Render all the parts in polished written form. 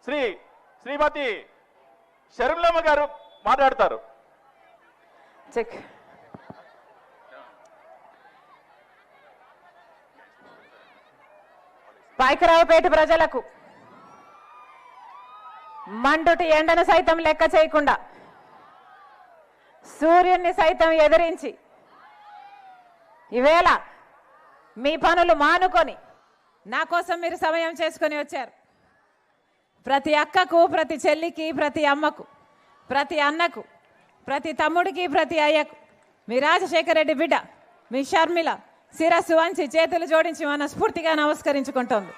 శ్రీమతి శర్మిలమ్మ గారు మాట్లాడతారు. చెక్. పాయకరావుపేట ప్రజలకు మండుటి ఎండను సైతం లెక్క చేయకుండా సూర్యుని సైతం ఎదిరించి ఈవేళ మీ పనులు మానుకొని నా కోసం మీరు సమయం చేసుకొని వచ్చారు. ప్రతి అక్కకు, ప్రతి చెల్లికి, ప్రతి అమ్మకు, ప్రతి అన్నకు, ప్రతి తమ్ముడికి, ప్రతి అయ్యకు మీ రాజశేఖర రెడ్డి బిడ్డ మీ షర్మిల శిరస్సు వంచి చేతులు జోడించి మనస్ఫూర్తిగా నమస్కరించుకుంటోంది.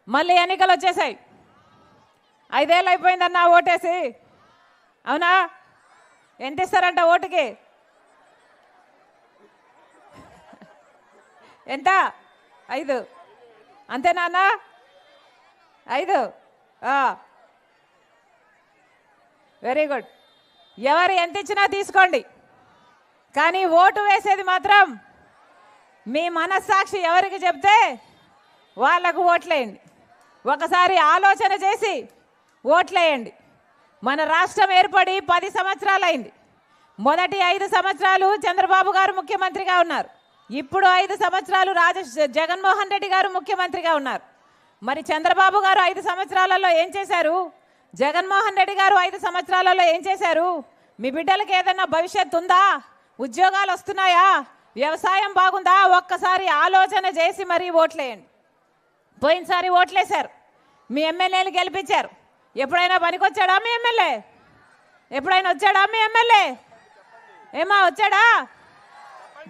మళ్ళీ ఎన్నికలు వచ్చేసాయి. 5 ఏళ్ళు అయిపోయిందన్నా ఓటేసి. అవునా? ఎంత ఇస్తారంట ఓటుకి? ఎంత? 5. అంతేనా అన్న? 5. Very good. ఎవరు ఎంత ఇచ్చినా తీసుకోండి, కానీ ఓటు వేసేది మాత్రం మీ మనస్సాక్షి ఎవరికి చెప్తే వాళ్లకు ఓట్లేయండి. ఒకసారి ఆలోచన చేసి ఓట్లేయండి. మన రాష్ట్రం ఏర్పడి 10 సంవత్సరాలు అయింది. మొదటి 5 సంవత్సరాలు చంద్రబాబు గారు ముఖ్యమంత్రిగా ఉన్నారు. ఇప్పుడు 5 సంవత్సరాలు జగన్మోహన్ రెడ్డి గారు ముఖ్యమంత్రిగా ఉన్నారు. మరి చంద్రబాబు గారు 5 సంవత్సరాలలో ఏం చేశారు? జగన్మోహన్ రెడ్డి గారు 5 సంవత్సరాలలో ఏం చేశారు? మీ బిడ్డలకు ఏదైనా భవిష్యత్తు ఉందా? ఉద్యోగాలు వస్తున్నాయా? వ్యవసాయం బాగుందా? ఒక్కసారి ఆలోచన చేసి మరీ ఓట్లేయండి. పోయినసారి ఓట్లేశారు, మీ ఎమ్మెల్యేలు గెలిపించారు. ఎప్పుడైనా పనికొచ్చాడా మీ ఎమ్మెల్యే? ఎప్పుడైనా వచ్చాడా మీ ఎమ్మెల్యే? ఏమా వచ్చాడా?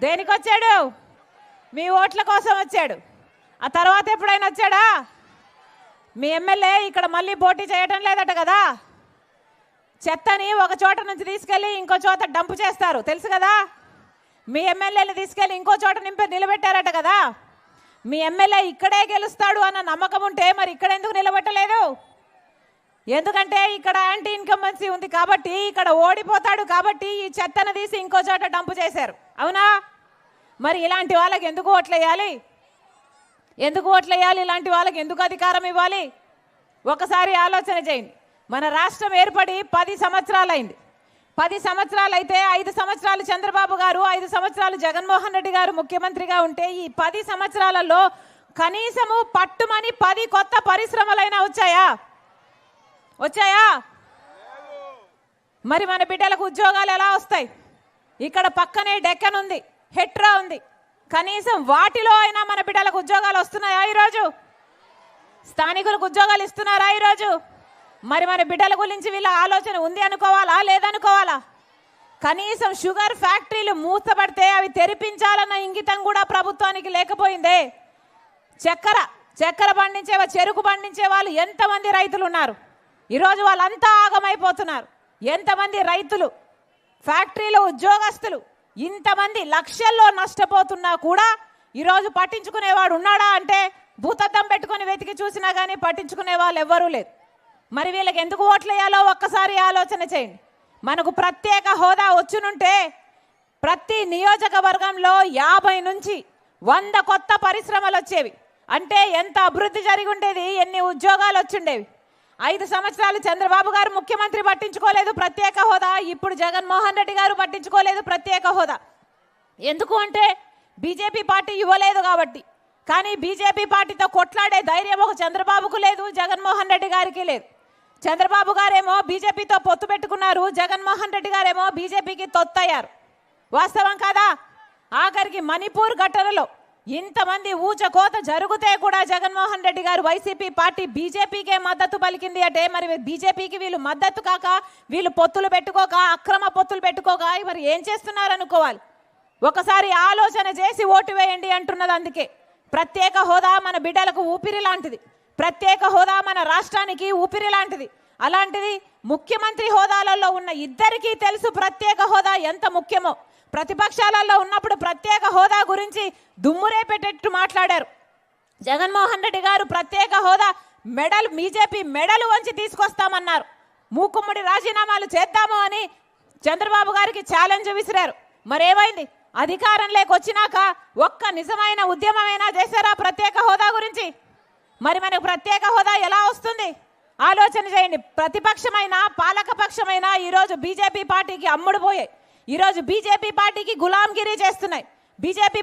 దేనికి వచ్చాడు? మీ ఓట్ల కోసం వచ్చాడు. ఆ తర్వాత ఎప్పుడైనా వచ్చాడా? మీ ఎమ్మెల్యే ఇక్కడ మళ్ళీ పోటీ చేయటం లేదట కదా. చెత్తని ఒక చోట నుంచి తీసుకెళ్ళి ఇంకో చోట డంపు చేస్తారు, తెలుసు కదా. మీ ఎమ్మెల్యేని తీసుకెళ్ళి ఇంకో చోట నిలబెట్టారట కదా. మీ ఎమ్మెల్యే ఇక్కడే గెలుస్తాడు అన్న నమ్మకం ఉంటే మరి ఇక్కడ ఎందుకు నిలబెట్టలేదు? ఎందుకంటే ఇక్కడ యాంటీ ఇన్కంబెన్సీ ఉంది కాబట్టి, ఇక్కడ ఓడిపోతాడు కాబట్టి ఈ చెత్తను తీసి ఇంకో చోట డంపు చేశారు. అవునా? మరి ఇలాంటి వాళ్ళకి ఎందుకు ఓట్లేయాలి? ఎందుకు ఓట్లేయాలి? ఇలాంటి వాళ్ళకి ఎందుకు అధికారం ఇవ్వాలి? ఒకసారి ఆలోచన చేయండి. మన రాష్ట్రం ఏర్పడి 10 సంవత్సరాలు అయింది. 10 సంవత్సరాలు అయితే 5 సంవత్సరాలు చంద్రబాబు గారు, 5 సంవత్సరాలు జగన్మోహన్ రెడ్డి గారు ముఖ్యమంత్రిగా ఉంటే ఈ 10 సంవత్సరాలలో కనీసము పట్టుమని 10 కొత్త పరిశ్రమలైనా వచ్చాయా? వచ్చాయా? మరి మన బిడ్డలకు ఉద్యోగాలు ఎలా వస్తాయి? ఇక్కడ పక్కనే డెక్కన్ ఉంది, హెట్రా ఉంది. కనీసం వాటిలో అయినా మన బిడ్డలకు ఉద్యోగాలు వస్తున్నాయా ఈరోజు? స్థానికులకు ఉద్యోగాలు ఇస్తున్నారా ఈరోజు? మరి మన బిడ్డల గురించి వీళ్ళ ఆలోచన ఉంది అనుకోవాలా, లేదనుకోవాలా? కనీసం షుగర్ ఫ్యాక్టరీలు మూతపడితే అవి తెరిపించాలన్న ఇంగితం కూడా ప్రభుత్వానికి లేకపోయిందే. చక్కెర పండించే, చెరుకు పండించే వాళ్ళు ఎంతమంది రైతులు ఉన్నారు? ఈరోజు వాళ్ళంతా ఆగమైపోతున్నారు. ఎంతమంది రైతులు, ఫ్యాక్టరీలో ఉద్యోగస్తులు, ఇంతమంది లక్షల్లో నష్టపోతున్నా కూడా ఈరోజు పట్టించుకునేవాడు ఉన్నాడా అంటే భూతద్దం పెట్టుకొని వెతికి చూసినా కానీ పట్టించుకునే వాళ్ళు ఎవ్వరూ లేరు. మరి వీళ్ళకి ఎందుకు ఓట్లేయాలో ఒక్కసారి ఆలోచన చేయండి. మనకు ప్రత్యేక హోదా వచ్చునుంటే ప్రతి నియోజకవర్గంలో 50 నుంచి 100 కొత్త పరిశ్రమలు వచ్చేవి. అంటే ఎంత అభివృద్ధి జరిగి ఉండేది, ఎన్ని ఉద్యోగాలు వచ్చిండేవి. 5 సంవత్సరాలు చంద్రబాబు గారు ముఖ్యమంత్రి పట్టించుకోలేదు ప్రత్యేక హోదా. ఇప్పుడు జగన్మోహన్ రెడ్డి గారు పట్టించుకోలేదు ప్రత్యేక హోదా. ఎందుకు అంటే బీజేపీ పార్టీ ఇవ్వలేదు కాబట్టి. కానీ బీజేపీ పార్టీతో కొట్లాడే ధైర్యం ఒక చంద్రబాబుకు లేదు, జగన్మోహన్ రెడ్డి గారికి లేదు. చంద్రబాబు గారేమో బీజేపీతో పొత్తు పెట్టుకున్నారు, జగన్మోహన్ రెడ్డి గారేమో బీజేపీకి తొత్తయ్యారు. వాస్తవం కాదా? ఆఖరికి మణిపూర్ ఘటనలో ఇంతమంది ఊచకోత జరిగితే కూడా జగన్మోహన్ రెడ్డి గారు వైసీపీ పార్టీ బీజేపీకే మద్దతు పలికింది అంటే మరి బీజేపీకి వీళ్ళు మద్దతు కాక, వీళ్ళు పొత్తులు పెట్టుకోక, అక్రమ పొత్తులు పెట్టుకోక మరి ఏం చేస్తున్నారు అనుకోవాలి. ఒకసారి ఆలోచన చేసి ఓటు వేయండి అంటున్నది. అందుకే ప్రత్యేక హోదా మన బిడ్డలకు ఊపిరి లాంటిది. ప్రత్యేక హోదా మన రాష్ట్రానికి ఊపిరి లాంటిది. అలాంటిది ముఖ్యమంత్రి హోదాలలో ఉన్న ఇద్దరికీ తెలుసు ప్రత్యేక హోదా ఎంత ముఖ్యమో. ప్రతిపక్షాలలో ఉన్నప్పుడు ప్రత్యేక హోదా గురించి దుమ్మురే పెట్టేట్టు మాట్లాడారు. జగన్మోహన్ రెడ్డి గారు ప్రత్యేక హోదా మెడల్ బీజేపీ మెడలు వంచి తీసుకొస్తామన్నారు. మూకుమ్మడి రాజీనామాలు చేద్దాము అని చంద్రబాబు గారికి ఛాలెంజ్ విసిరారు. మరేమైంది? అధికారంలోకి వచ్చినాక ఒక్క నిజమైన ఉద్యమమైనా చేశారా ప్రత్యేక హోదా గురించి? మరి మనకు ప్రత్యేక హోదా ఎలా వస్తుంది? ఆలోచన చేయండి. ప్రతిపక్షమైన పాలకపక్షమైన ఈరోజు బీజేపీ పార్టీకి అమ్ముడు పోయాయి. ఈరోజు బీజేపీ పార్టీకి గులాంగిరి చేస్తున్నాయి. బీజేపీ